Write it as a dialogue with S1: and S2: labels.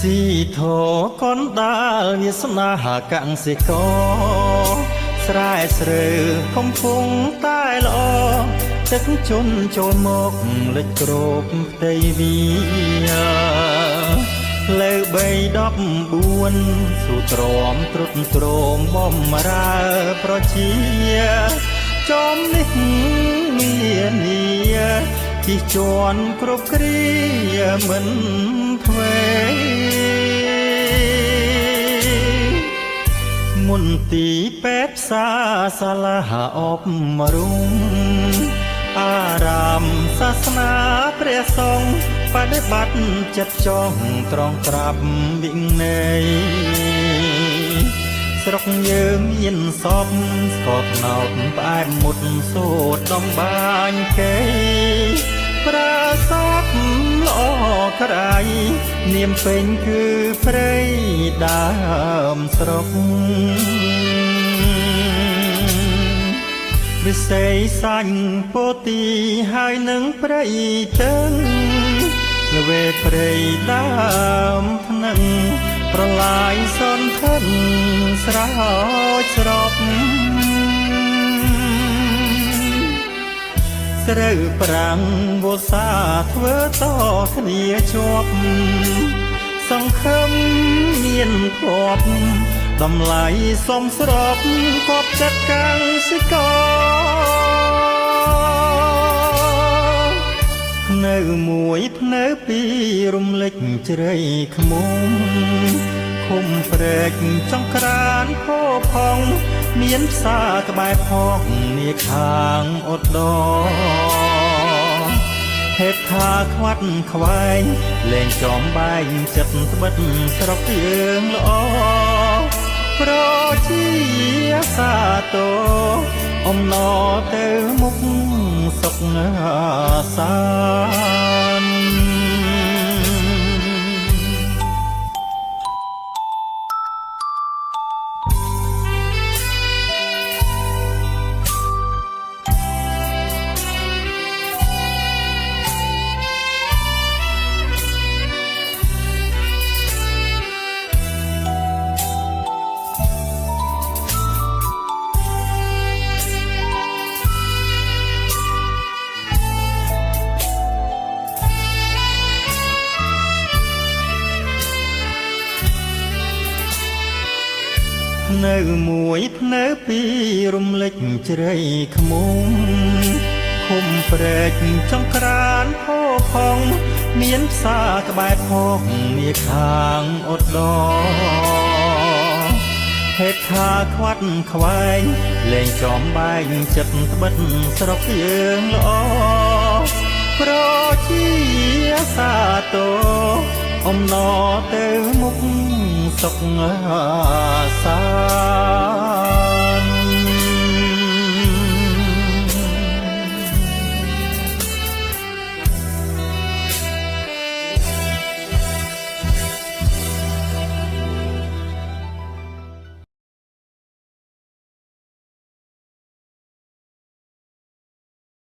S1: ស៊ីធោកនដាលវាសនាកសិករស្រែស្រូវកំពុងតែល្អទឹកជន់ចូលមកលិចគ្របផ្ទៃវាលើ314ស៊ូទ្រាំត្រុតត្រោមបំរើប្រជាចំនេះមាននីជិះជាន់គ្រប់គ្រាមិនធ្វេមន្ទីរពេទ្យផ្សារសាលាអប់រំអារាមសាសនាព្រះសង្ឃបដិបត្តិចិត្តចងត្រង់ត្រាប់វិន័យស្រុកយើងមានសពស្កតណោតផ្អែមមុតសូត្រដំបាញ់គេប្រាសាទល្អក្រៃនាមពេញគឺព្រៃដើមស្រុកវិស័យសាញ់ពោទីហើយនឹងព្រៃទឹងល្វេព្រៃដើមភ្នឹងប្រឡាយសន្ធិនស្រោចស្រពស្រូវប្រាំងវស្សាធ្វើតគ្នាជាប់សង្ឃឹមមានភ័ព្វតម្លៃសមស្របគប់ចិត្តកសិករនៅមួយភ្នៅពីរំលេចជ្រៃខ្មុំឃុំព្រែកចង្ក្រានផោផងមានផ្សារក្បែរផងនាខាងអត់ដហេតុថាខ្វាត់ខ្វែងលែងចំបែងចិត្តត្បិតស្រុកយើងល្អប្រជាសាទរអំណរទៅមុខសុខសាន្តនៅមួយភ្នៅពីរំលេចជ្រៃខ្មុំឃុំព្រែកចង្ក្រានផោផងមានផ្សារក្បែរផងនាខាងអត់ដហេតុថាខ្វាត់ខ្វែងលែងចំបែងចិត្តត្បិតស្រុកយើងល្អប្រជាសាទរអំណរទៅមុខសុខសា